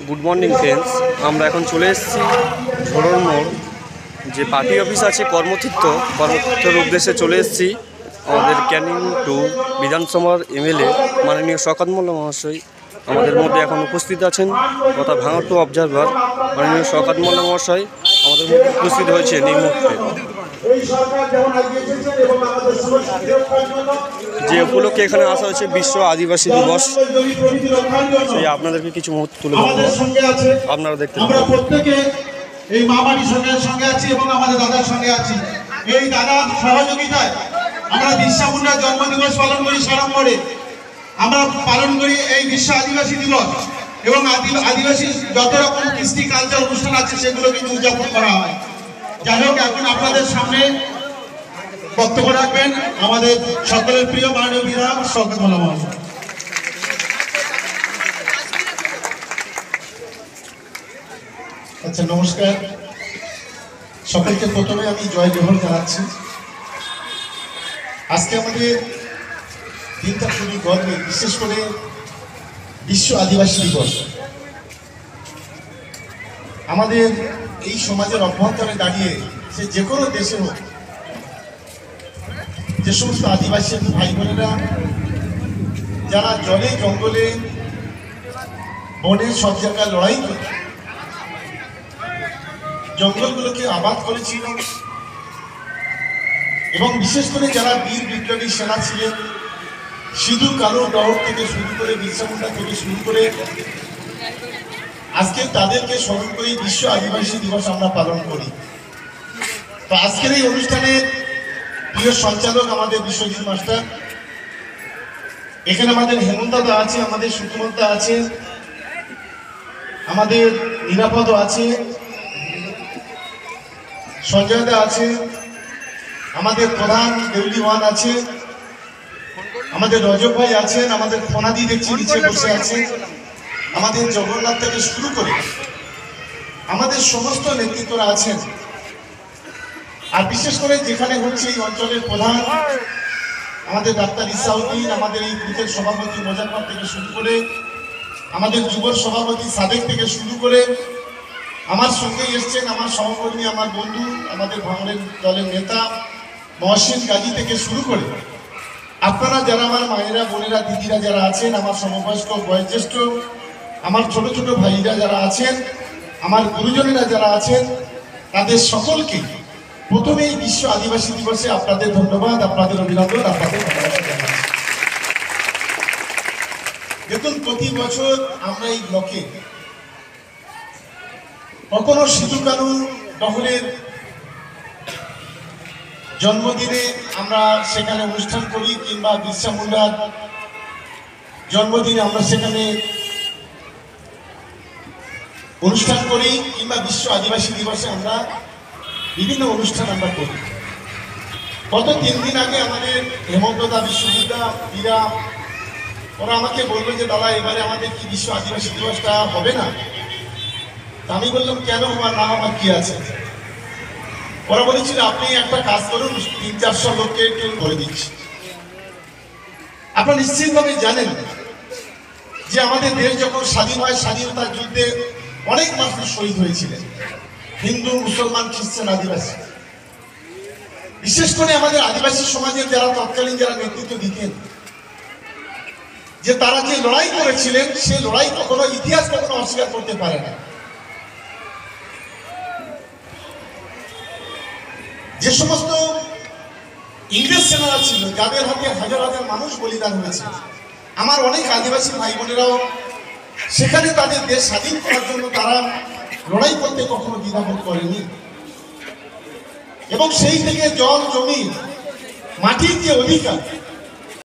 Good morning friends, আমরা এখন চলে এসেছি ঝোড়র মোড় যে পার্টি অফিস আছে কর্মতীর্থের উদ্দেশ্যে চলে এসেছি। আমাদের ক্যানিং টু বিধানসভার এমএলএ মাননীয় শওকত মোল্লা মহাশয় আমাদের মধ্যে এখন উপস্থিত আছেন, তথা ভাঙড় টু অবজারভার মাননীয় শওকত মোল্লা মহাশয় আমাদের মধ্যে উপস্থিত হয়েছেন এই মুহূর্তে। যে উপলক্ষে এখানে আসা হয়েছে বিশ্ব আদিবাসী দিবস, সেই আপনাদেরকে কিছু মুহূর্ত তুলে ধরবো, আপনারা দেখতে পাবেন। এই মা বাড়ির সঙ্গে আছি এবং আমাদের দাদার সঙ্গে আছি। এই দাদার সহযোগিতায় আমরা বিরসা মুন্ডার জন্মদিবস পালন করি সাড়ম্বরে। আমরা পালন করি এই বিশ্ব আদিবাসী দিবস এবং আদিবাসী যত রকম কৃষ্টি কালচার অনুষ্ঠান আছে সেগুলো কিন্তু উদযাপন করা হয়। যাই হোক, এখন আপনাদের সামনে বক্তব্য রাখবেন আমাদের সকলের প্রিয় মাননীয় বিধায়ক শওকত মোল্লা মহাশয়। আচ্ছা, নমস্কার সকলকে। প্রথমে আমি জয় জোহর জানাচ্ছি। আজকে আমাদের দিনটা খুবই গর্বের, বিশেষ করে বিশ্ব আদিবাসী দিবস। আমাদের এই সমাজের অভ্যন্তরে দাঁড়িয়ে সে যে কোনো দেশে হোক, যে সমস্ত আদিবাসী ভাই বোনেরা যারা জলে জঙ্গলে বনে সব জায়গায় লড়াই করে জঙ্গলগুলোকে আবাদ করেছিল, এবং বিশেষ করে যারা বীর বিপ্লবী সেনা ছিলেন, সিধু কানু ডহর থেকে শুরু করে বিরসা মুন্ডা থেকে শুরু করে আজকে তাদেরকে স্মরণ করে বিশ্ব আদিবাসী দিবস আমরা পালন করি। তো আজকের এই অনুষ্ঠানের প্রিয় সঞ্চালক আমাদের বিশ্বজিৎ মাস্টার, এখানে আমাদের হেমন্তদা আছে, আমাদের সুকুমতা আছে, আমাদের নিরাপদ আছে, সঞ্জয়দা আছে, আমাদের প্রধান দেউলিওয়ান আছে, আমাদের রজব ভাই আছেন, আমাদের ফোনাদি দেখছি নিচে বসে আছে, আমাদের জগন্নাথ থেকে শুরু করে আমাদের সমস্ত নেতৃত্বরা আছেন। আর বিশেষ করে যেখানে হচ্ছে এই অঞ্চলের প্রধান আমাদের ডাক্তার ইসাউদ্দিন, আমাদের এই বুথের সভাপতি মোজাফফর থেকে শুরু করে আমাদের যুব সভাপতি সাদেক থেকে শুরু করে আমার সঙ্গে এসছেন আমার সহকর্মী, আমার বন্ধু, আমাদের ভাঙড়ের দলের নেতা মহসিন গাজী থেকে শুরু করে আপনারা যারা আমার মায়েরা, বোনেরা, দিদিরা যারা আছেন, আমার সমবয়স্ক বয়োজ্যেষ্ঠ, আমার ছোট ছোট ভাইরা যারা আছেন, আমার গুরুজনেরা যারা আছেন, তাদের সকলকে প্রথমে এই বিশ্ব আদিবাসী দিবসে আপনাদের ধন্যবাদ, আপনাদের অভিনন্দন, আপনাদের ভালোবাসা জানাচ্ছি। দেখুন, প্রতি বছর আমরা এই ব্লকে কখনো সিধু কানু ডহরের জন্মদিনে আমরা সেখানে অনুষ্ঠান করি, কিংবা বিরসা মুন্ডার জন্মদিনে আমরা সেখানে অনুষ্ঠান করি, কিংবা বিশ্ব আদিবাসী দিবসে আমরা বিভিন্ন অনুষ্ঠান আমরা করি। গত 3 দিন আগে আমাদের হেমন্তদা, বিশ্বজিৎদা, বীরা ওরা আমাকে বললো যে দাদা এবারে আমাদের কি বিশ্ব আদিবাসী দিবসটা হবে না? আমি বললাম কেন হওয়ার না হওয়ার কি আছে? ওরা বলেছিল আপনি একটা কাজ করুন, 300-400 লোককে একটু করে দিচ্ছি। আপনারা নিশ্চিতভাবে জানেন যে আমাদের দেশ যখন স্বাধীন হয়, স্বাধীনতার যুদ্ধে অনেক মানুষ শহীদ হয়েছিলেন, হিন্দু, মুসলমান, খ্রিস্টান, আদিবাসী। বিশেষ করে আমাদের আদিবাসী সমাজের যারা তৎকালীন যারা নেতৃত্ব দিতেন, যে তারা যে লড়াই করেছিলেন, সে লড়াই কখনো ইতিহাস কখনো অস্বীকার করতে পারে না। যে সমস্ত ইংরেজ সেনারা ছিল, যাদের হাতে হাজার হাজার মানুষ বলিদান হয়েছে, আমার অনেক আদিবাসী ভাই বোনেরাও সেখানে তাদের দেশ স্বাধীন করার জন্য তারা লড়াই করতে কখনো দ্বিধাবোধ করেনি, এবং সেই থেকে জল, জমি, মাটির যে অধিকার